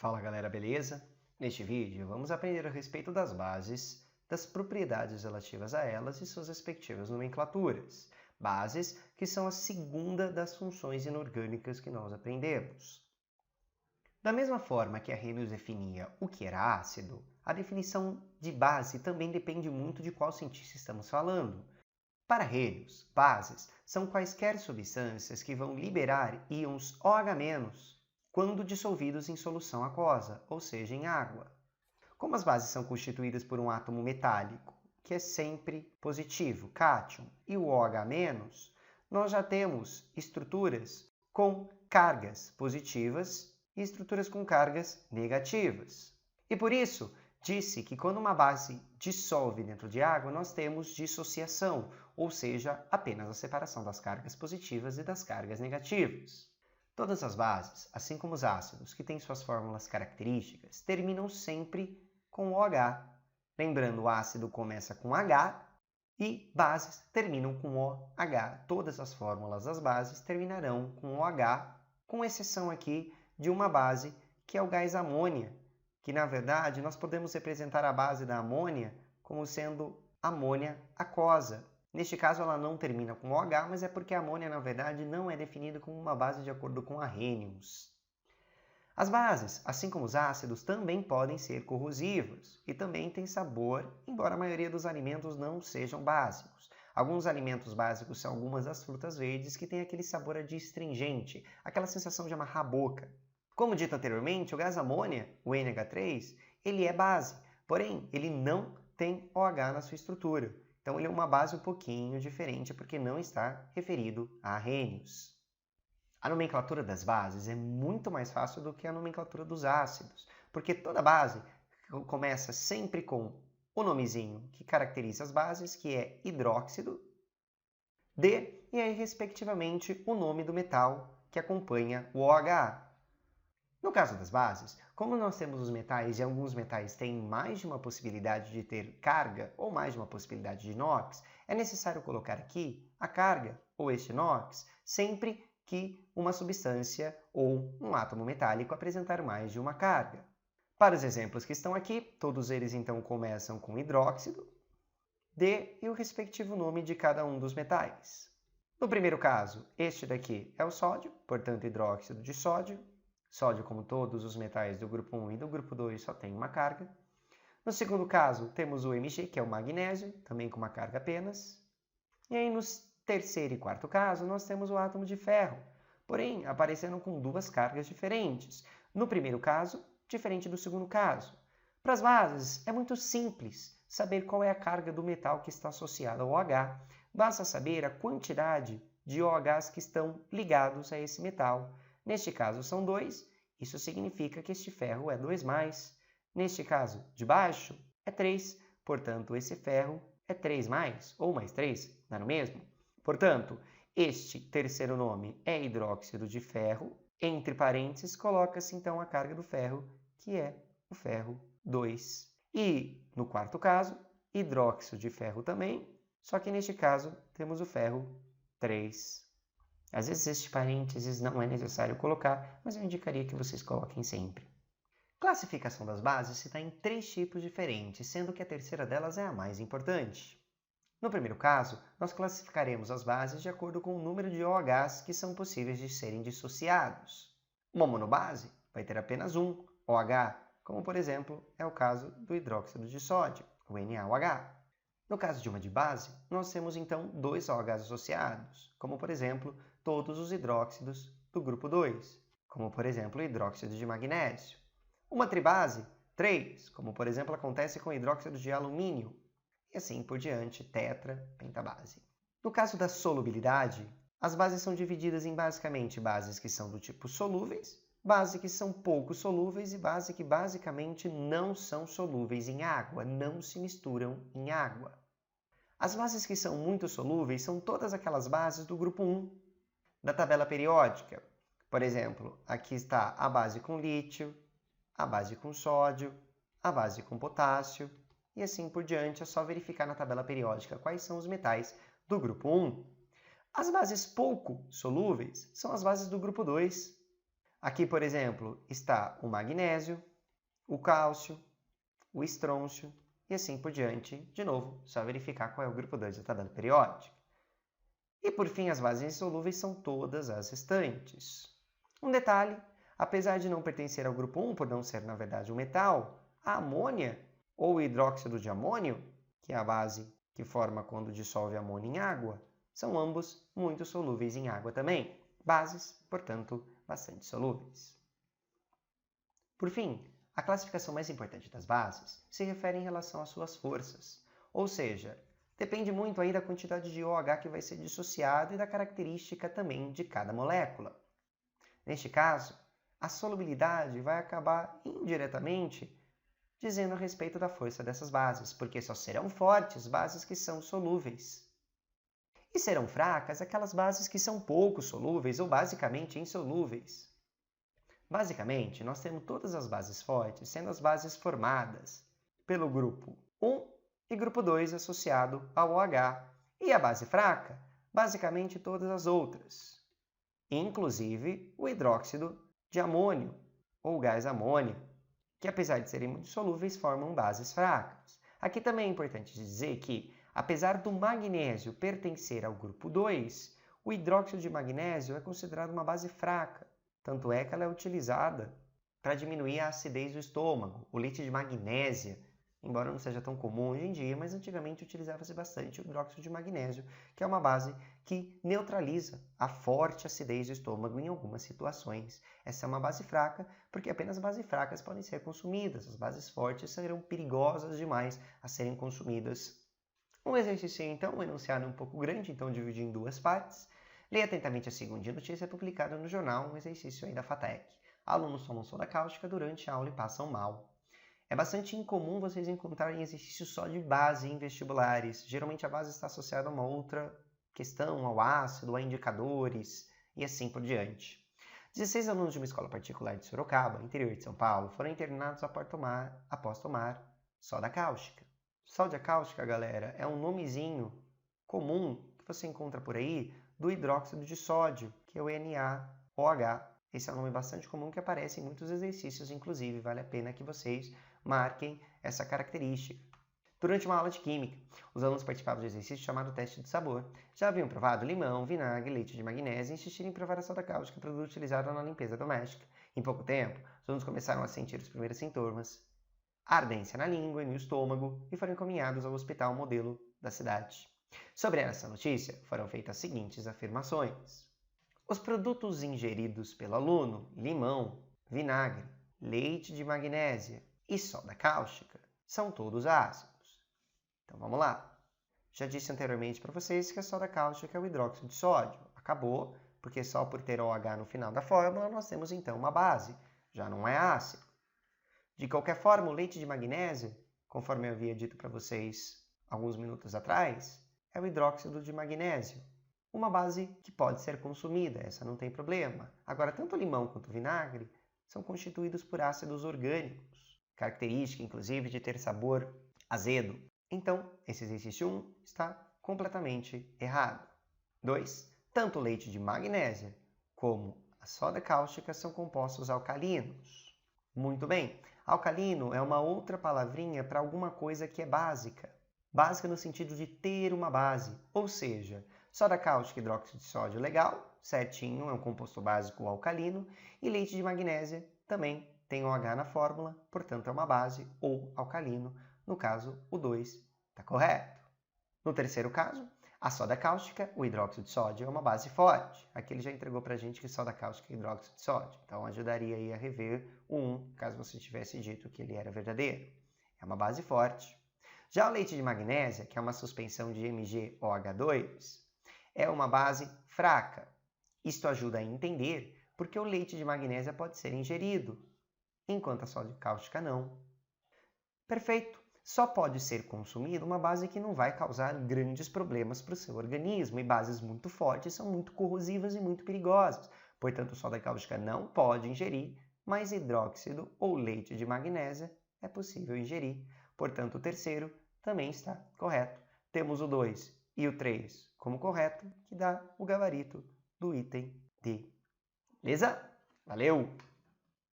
Fala galera, beleza? Neste vídeo vamos aprender a respeito das bases, das propriedades relativas a elas e suas respectivas nomenclaturas. Bases que são a segunda das funções inorgânicas que nós aprendemos. Da mesma forma que Arrhenius definia o que era ácido, a definição de base também depende muito de qual cientista estamos falando. Para Arrhenius, bases são quaisquer substâncias que vão liberar íons OH- quando dissolvidos em solução aquosa, ou seja, em água. Como as bases são constituídas por um átomo metálico, que é sempre positivo, cátion, e o OH-, nós já temos estruturas com cargas positivas e estruturas com cargas negativas. E por isso, disse que quando uma base dissolve dentro de água, nós temos dissociação, ou seja, apenas a separação das cargas positivas e das cargas negativas. Todas as bases, assim como os ácidos, que têm suas fórmulas características, terminam sempre com OH. Lembrando, o ácido começa com H e bases terminam com OH. Todas as fórmulas das bases terminarão com OH, com exceção aqui de uma base, que é o gás amônia, que na verdade nós podemos representar a base da amônia como sendo amônia aquosa. Neste caso ela não termina com OH, mas é porque a amônia na verdade não é definida como uma base de acordo com Arrhenius. As bases, assim como os ácidos, também podem ser corrosivos e também têm sabor, embora a maioria dos alimentos não sejam básicos. Alguns alimentos básicos são algumas das frutas verdes que têm aquele sabor adstringente, aquela sensação de amarrar a boca. Como dito anteriormente, o gás amônia, o NH3, ele é base, porém ele não tem OH na sua estrutura. Então ele é uma base um pouquinho diferente porque não está referido a Arrhenius. A nomenclatura das bases é muito mais fácil do que a nomenclatura dos ácidos, porque toda base começa sempre com o nomezinho que caracteriza as bases, que é hidróxido, D, e aí, respectivamente, o nome do metal que acompanha o OH. No caso das bases, como nós temos os metais e alguns metais têm mais de uma possibilidade de ter carga ou mais de uma possibilidade de NOx, é necessário colocar aqui a carga ou este NOx sempre que uma substância ou um átomo metálico apresentar mais de uma carga. Para os exemplos que estão aqui, todos eles então começam com hidróxido, D e o respectivo nome de cada um dos metais. No primeiro caso, este daqui é o sódio, portanto hidróxido de sódio. Sódio, como todos os metais do grupo 1 e do grupo 2, só tem uma carga. No segundo caso, temos o Mg, que é o magnésio, também com uma carga apenas. E aí, no terceiro e quarto caso, nós temos o átomo de ferro, porém, aparecendo com duas cargas diferentes. No primeiro caso, diferente do segundo caso. Para as bases, é muito simples saber qual é a carga do metal que está associada ao OH. Basta saber a quantidade de OHs que estão ligados a esse metal. Neste caso são 2, isso significa que este ferro é 2+. Neste caso de baixo é 3, portanto esse ferro é 3+, ou mais 3, não é o mesmo? Portanto, este terceiro nome é hidróxido de ferro, entre parênteses coloca-se então a carga do ferro, que é o ferro 2. E no quarto caso, hidróxido de ferro também, só que neste caso temos o ferro 3. Às vezes este parênteses não é necessário colocar, mas eu indicaria que vocês coloquem sempre. Classificação das bases se dá em 3 tipos diferentes, sendo que a terceira delas é a mais importante. No primeiro caso, nós classificaremos as bases de acordo com o número de OHs que são possíveis de serem dissociados. Uma monobase vai ter apenas um OH, como por exemplo é o caso do hidróxido de sódio, o NaOH. No caso de uma dibase, nós temos então 2 OHs associados, como por exemplo todos os hidróxidos do grupo 2, como por exemplo o hidróxido de magnésio. Uma tribase, 3, como por exemplo acontece com o hidróxido de alumínio, e assim por diante, tetra, pentabase. No caso da solubilidade, as bases são divididas em basicamente bases que são do tipo solúveis, bases que são pouco solúveis e bases que basicamente não são solúveis em água, não se misturam em água. As bases que são muito solúveis são todas aquelas bases do grupo 1, da tabela periódica. Por exemplo, aqui está a base com lítio, a base com sódio, a base com potássio, e assim por diante, é só verificar na tabela periódica quais são os metais do grupo 1. As bases pouco solúveis são as bases do grupo 2. Aqui, por exemplo, está o magnésio, o cálcio, o estrôncio e assim por diante. De novo, só verificar qual é o grupo 2 da tabela periódica. E por fim, as bases insolúveis são todas as restantes. Um detalhe, apesar de não pertencer ao grupo 1 por não ser na verdade um metal, a amônia ou o hidróxido de amônio, que é a base que forma quando dissolve amônio em água, são ambos muito solúveis em água também. Bases, portanto, bastante solúveis. Por fim, a classificação mais importante das bases se refere em relação às suas forças, ou seja, depende muito aí da quantidade de OH que vai ser dissociado e da característica também de cada molécula. Neste caso, a solubilidade vai acabar indiretamente dizendo a respeito da força dessas bases, porque só serão fortes bases que são solúveis. E serão fracas aquelas bases que são pouco solúveis ou basicamente insolúveis. Basicamente, nós temos todas as bases fortes sendo as bases formadas pelo grupo 1 e grupo 2 associado ao OH, e a base fraca, basicamente todas as outras, inclusive o hidróxido de amônio ou gás amônio, que apesar de serem muito solúveis, formam bases fracas. Aqui também é importante dizer que, apesar do magnésio pertencer ao grupo 2, o hidróxido de magnésio é considerado uma base fraca, tanto é que ela é utilizada para diminuir a acidez do estômago. O leite de magnésia, embora não seja tão comum hoje em dia, mas antigamente utilizava-se bastante o hidróxido de magnésio, que é uma base que neutraliza a forte acidez do estômago em algumas situações. Essa é uma base fraca, porque apenas bases fracas podem ser consumidas. As bases fortes serão perigosas demais a serem consumidas. Um exercício, então, um enunciado um pouco grande, então dividi em duas partes. Leia atentamente a segunda notícia publicada no jornal, um exercício aí da FATEC. Alunos tomam soda cáustica durante a aula e passam mal. É bastante incomum vocês encontrarem exercícios só de base em vestibulares. Geralmente a base está associada a uma outra questão, ao ácido, a indicadores e assim por diante. 16 alunos de uma escola particular de Sorocaba, interior de São Paulo, foram internados após tomar soda cáustica. Soda cáustica, galera, é um nomezinho comum que você encontra por aí do hidróxido de sódio, que é o NaOH. Esse é um nome bastante comum que aparece em muitos exercícios, inclusive vale a pena que vocês marquem essa característica. Durante uma aula de química, os alunos participavam de um exercício chamado teste de sabor. Já haviam provado limão, vinagre, leite de magnésio e insistiram em provar a soda cáustica, produto utilizado na limpeza doméstica. Em pouco tempo, os alunos começaram a sentir os primeiros sintomas, ardência na língua e no estômago, e foram encaminhados ao hospital modelo da cidade. Sobre essa notícia, foram feitas as seguintes afirmações. Os produtos ingeridos pelo aluno, limão, vinagre, leite de magnésia e soda cáustica, são todos ácidos. Então vamos lá. Já disse anteriormente para vocês que a soda cáustica é o hidróxido de sódio. Acabou, porque só por ter OH no final da fórmula nós temos então uma base, já não é ácido. De qualquer forma, o leite de magnésia, conforme eu havia dito para vocês alguns minutos atrás, é o hidróxido de magnésio, uma base que pode ser consumida, essa não tem problema. Agora, tanto o limão quanto o vinagre são constituídos por ácidos orgânicos, característica, inclusive, de ter sabor azedo. Então, esse exercício 1 está completamente errado. 2. Tanto o leite de magnésia como a soda cáustica são compostos alcalinos. Muito bem, alcalino é uma outra palavrinha para alguma coisa que é básica. Básica no sentido de ter uma base, ou seja, soda cáustica e hidróxido de sódio legal, certinho, é um composto básico alcalino, e leite de magnésia também tem OH na fórmula, portanto é uma base ou alcalino, no caso o 2 está correto. No terceiro caso, a soda cáustica, o hidróxido de sódio, é uma base forte. Aqui ele já entregou para a gente que soda cáustica é hidróxido de sódio, então ajudaria aí a rever o 1, caso você tivesse dito que ele era verdadeiro. É uma base forte. Já o leite de magnésia, que é uma suspensão de MgOH2, é uma base fraca. Isto ajuda a entender porque o leite de magnésia pode ser ingerido, enquanto a soda cáustica não. Perfeito! Só pode ser consumida uma base que não vai causar grandes problemas para o seu organismo, e bases muito fortes são muito corrosivas e muito perigosas. Portanto, soda cáustica não pode ingerir, mas hidróxido ou leite de magnésia é possível ingerir. Portanto, o terceiro também está correto. Temos o 2 e o 3 como correto, que dá o gabarito do item D. Beleza? Valeu!